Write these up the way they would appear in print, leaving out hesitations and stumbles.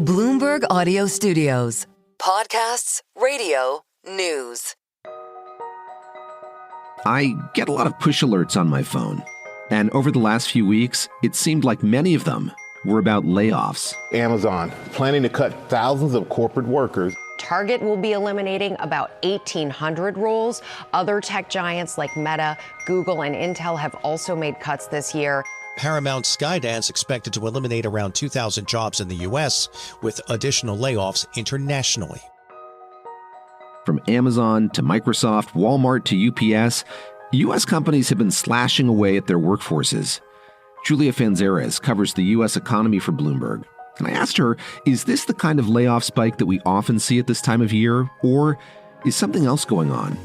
Bloomberg Audio Studios. Podcasts, radio, news. I get a lot of push alerts on my phone. And over the last few weeks, it seemed like many of them were about layoffs. Amazon planning to cut thousands of corporate workers. Target will be eliminating about 1,800 roles. Other tech giants like Meta, Google, and Intel have also made cuts this year. Paramount Skydance expected to eliminate around 2,000 jobs in the U.S., with additional layoffs internationally. From Amazon to Microsoft, Walmart to UPS, U.S. companies have been slashing away at their workforces. Julia Fanzeres covers the U.S. economy for Bloomberg. And I asked her, is this the kind of layoff spike that we often see at this time of year, or is something else going on?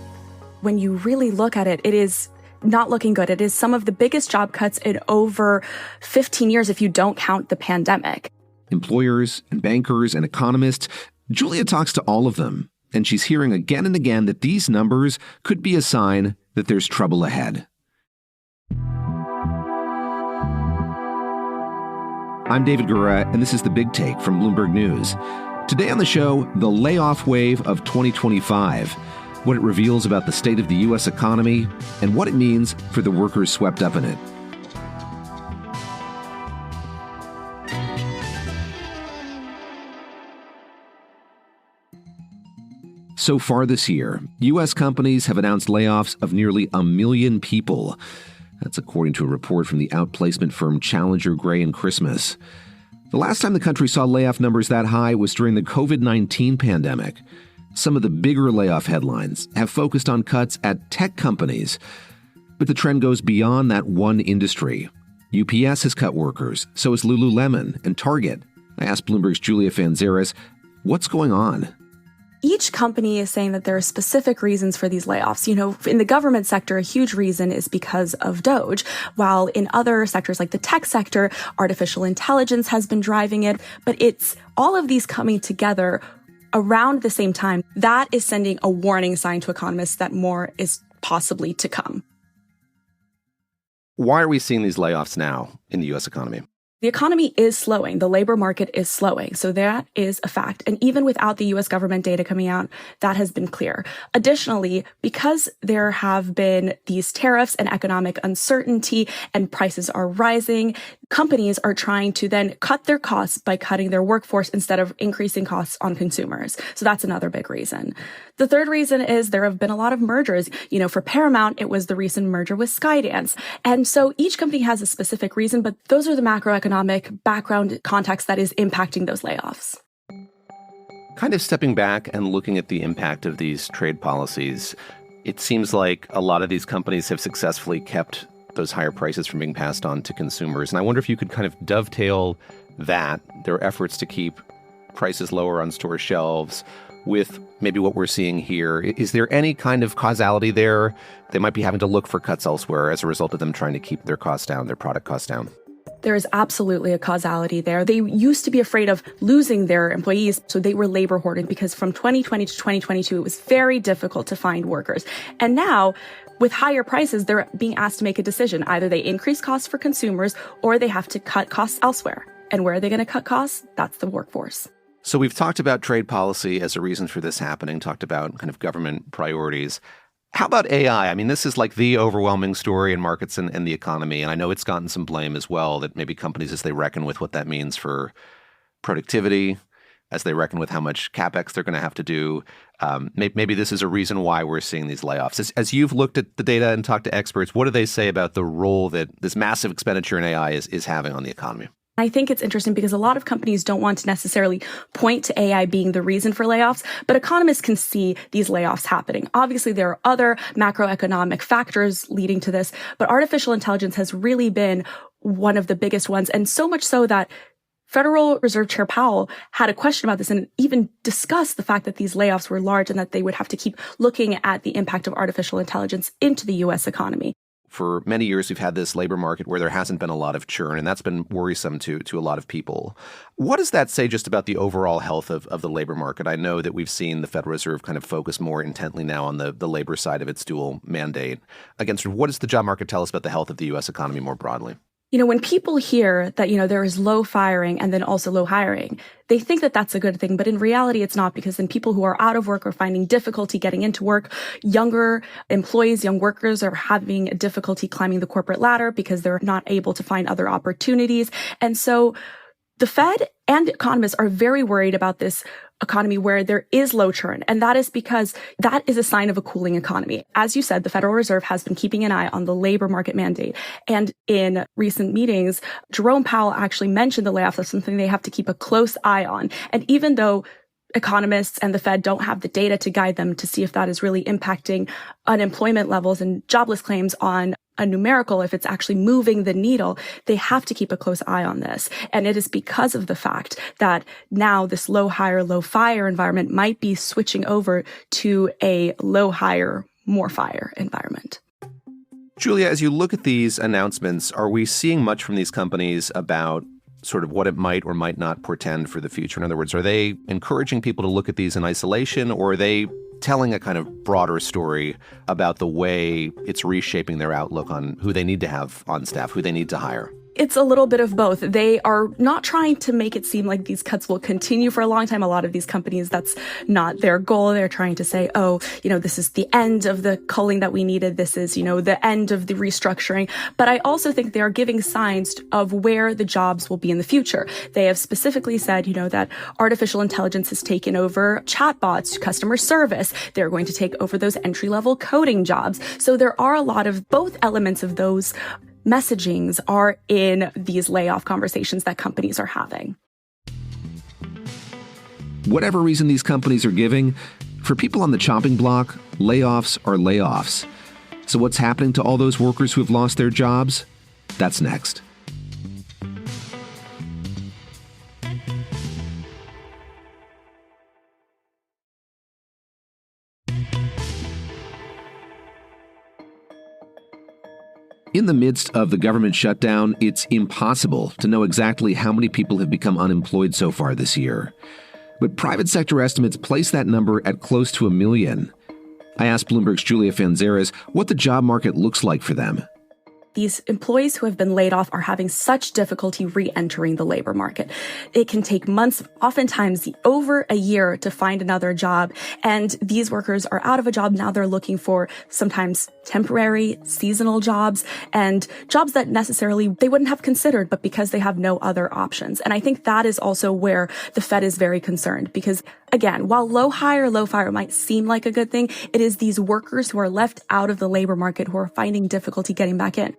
When you really look at it, it is not looking good. It is some of the biggest job cuts in over 15 years if you don't count the pandemic. Employers and bankers and economists, Julia talks to all of them, and she's hearing again and again that these numbers could be a sign that there's trouble ahead. I'm David Gura, and this is The Big Take from Bloomberg News. Today on the show, the layoff wave of 2025, what it reveals about the state of the U.S. economy, and what it means for the workers swept up in it. So far this year, U.S. companies have announced layoffs of nearly 1 million people. That's according to a report from the outplacement firm Challenger, Gray & Christmas. The last time the country saw layoff numbers that high was during the COVID-19 pandemic. Some of the bigger layoff headlines have focused on cuts at tech companies. But the trend goes beyond that one industry. UPS has cut workers, so has Lululemon and Target. I asked Bloomberg's Julia Fanzeres, what's going on? Each company is saying that there are specific reasons for these layoffs. In the government sector, a huge reason is because of DOGE, while in other sectors like the tech sector, artificial intelligence has been driving it. But it's all of these coming together around the same time. That is sending a warning sign to economists that more is possibly to come. Why are we seeing these layoffs now in the U.S. economy? The economy is slowing. The labor market is slowing. So that is a fact. And even without the U.S. government data coming out, that has been clear. Additionally, because there have been these tariffs and economic uncertainty and prices are rising, companies are trying to then cut their costs by cutting their workforce instead of increasing costs on consumers. So that's another big reason. The third reason is there have been a lot of mergers. For Paramount, it was the recent merger with Skydance. And so each company has a specific reason, but those are the macroeconomic background context that is impacting those layoffs. Kind of stepping back and looking at the impact of these trade policies, it seems like a lot of these companies have successfully kept those higher prices from being passed on to consumers. And I wonder if you could kind of dovetail that, their efforts to keep prices lower on store shelves, with maybe what we're seeing here. Is there any kind of causality there? They might be having to look for cuts elsewhere as a result of them trying to keep their costs down, their product costs down. There is absolutely a causality there. They used to be afraid of losing their employees, so they were labor hoarding because from 2020 to 2022, it was very difficult to find workers. And now, with higher prices, they're being asked to make a decision. Either they increase costs for consumers or they have to cut costs elsewhere. And where are they going to cut costs? That's the workforce. So we've talked about trade policy as a reason for this happening, talked about kind of government priorities. How about AI? I mean, this is like the overwhelming story in markets and the economy. And I know it's gotten some blame as well, that maybe companies, as they reckon with what that means for productivity, as they reckon with how much CapEx they're going to have to do, maybe this is a reason why we're seeing these layoffs. As you've looked at the data and talked to experts, what do they say about the role that this massive expenditure in AI is having on the economy? I think it's interesting because a lot of companies don't want to necessarily point to AI being the reason for layoffs, but economists can see these layoffs happening. Obviously, there are other macroeconomic factors leading to this, but artificial intelligence has really been one of the biggest ones, and so much so that Federal Reserve Chair Powell had a question about this and even discussed the fact that these layoffs were large and that they would have to keep looking at the impact of artificial intelligence into the U.S. economy. For many years, we've had this labor market where there hasn't been a lot of churn, and that's been worrisome to a lot of people. What does that say just about the overall health of the labor market? I know that we've seen the Federal Reserve kind of focus more intently now on the labor side of its dual mandate. Again, what does the job market tell us about the health of the U.S. economy more broadly? when people hear that, there is low firing and then also low hiring, they think that that's a good thing. But in reality, it's not, because then people who are out of work are finding difficulty getting into work. Younger employees, young workers are having difficulty climbing the corporate ladder because they're not able to find other opportunities. And so the Fed and economists are very worried about this economy where there is low churn. And that is because that is a sign of a cooling economy. As you said, the Federal Reserve has been keeping an eye on the labor market mandate. And in recent meetings, Jerome Powell actually mentioned the layoffs as something they have to keep a close eye on. And even though economists and the Fed don't have the data to guide them to see if that is really impacting unemployment levels and jobless claims on a numerical, if it's actually moving the needle, they have to keep a close eye on this. And it is because of the fact that now this low hire, low fire environment might be switching over to a low hire, more fire environment. Julia, as you look at these announcements, are we seeing much from these companies about sort of what it might or might not portend for the future? In other words, are they encouraging people to look at these in isolation, or are they telling a kind of broader story about the way it's reshaping their outlook on who they need to have on staff, who they need to hire? It's a little bit of both. They are not trying to make it seem like these cuts will continue for a long time. A lot of these companies, that's not their goal. They're trying to say, this is the end of the culling that we needed. This is, the end of the restructuring. But I also think they are giving signs of where the jobs will be in the future. They have specifically said, that artificial intelligence has taken over chatbots, customer service. They're going to take over those entry-level coding jobs. So there are a lot of both elements of those messagings are in these layoff conversations that companies are having. Whatever reason these companies are giving, for people on the chopping block, layoffs are layoffs. So what's happening to all those workers who have lost their jobs? That's next. In the midst of the government shutdown, it's impossible to know exactly how many people have become unemployed so far this year. But private sector estimates place that number at close to 1 million. I asked Bloomberg's Julia Fanzeres what the job market looks like for them. These employees who have been laid off are having such difficulty re-entering the labor market. It can take months, oftentimes over a year, to find another job. And these workers are out of a job. Now they're looking for sometimes temporary, seasonal jobs, and jobs that necessarily they wouldn't have considered, but because they have no other options. And I think that is also where the Fed is very concerned, because again, while low hire, low fire might seem like a good thing, it is these workers who are left out of the labor market who are finding difficulty getting back in.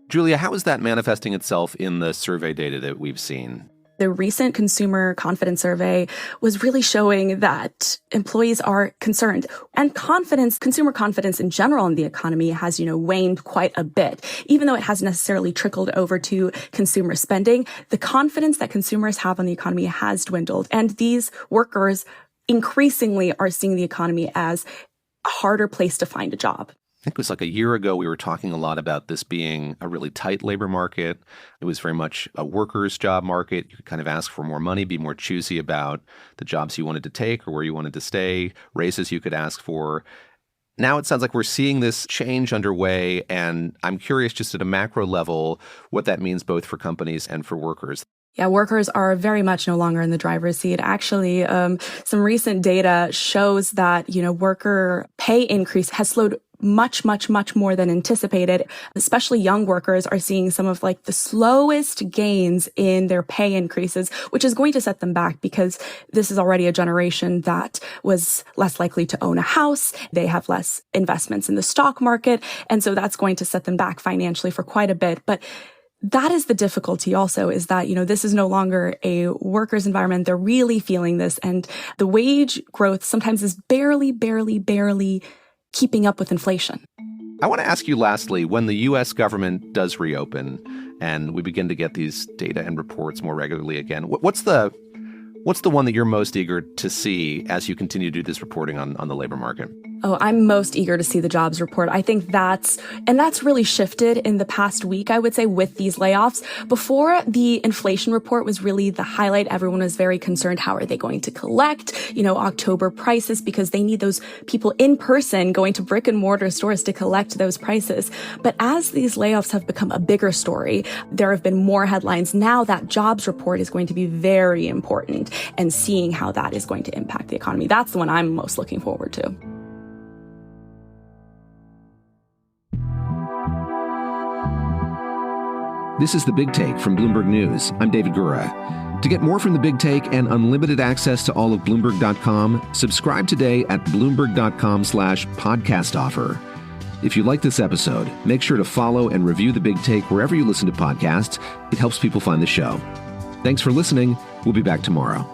Julia, how is that manifesting itself in the survey data that we've seen? The recent consumer confidence survey was really showing that employees are concerned. And consumer confidence in general in the economy has, waned quite a bit. Even though it hasn't necessarily trickled over to consumer spending, the confidence that consumers have on the economy has dwindled. And these workers increasingly are seeing the economy as a harder place to find a job. I think it was like a year ago, we were talking a lot about this being a really tight labor market. It was very much a worker's job market. You could kind of ask for more money, be more choosy about the jobs you wanted to take or where you wanted to stay, raises you could ask for. Now it sounds like we're seeing this change underway, and I'm curious just at a macro level what that means both for companies and for workers. Yeah, workers are very much no longer in the driver's seat. Actually, some recent data shows that, worker pay increase has slowed much more than anticipated. Especially young workers are seeing some of the slowest gains in their pay increases, which is going to set them back because this is already a generation that was less likely to own a house. They have less investments in the stock market. And so that's going to set them back financially for quite a bit. But that is the difficulty also, is that, this is no longer a workers' environment. They're really feeling this. And the wage growth sometimes is barely keeping up with inflation. I want to ask you lastly, when the U.S. government does reopen and we begin to get these data and reports more regularly again, what's the one that you're most eager to see as you continue to do this reporting on the labor market? Oh, I'm most eager to see the jobs report. I think that's really shifted in the past week, I would say, with these layoffs. Before, the inflation report was really the highlight. Everyone was very concerned. How are they going to collect, October prices? Because they need those people in person going to brick and mortar stores to collect those prices. But as these layoffs have become a bigger story, there have been more headlines. Now that jobs report is going to be very important, and seeing how that is going to impact the economy. That's the one I'm most looking forward to. This is The Big Take from Bloomberg News. I'm David Gura. To get more from The Big Take and unlimited access to all of Bloomberg.com, subscribe today at Bloomberg.com/podcast offer. If you like this episode, make sure to follow and review The Big Take wherever you listen to podcasts. It helps people find the show. Thanks for listening. We'll be back tomorrow.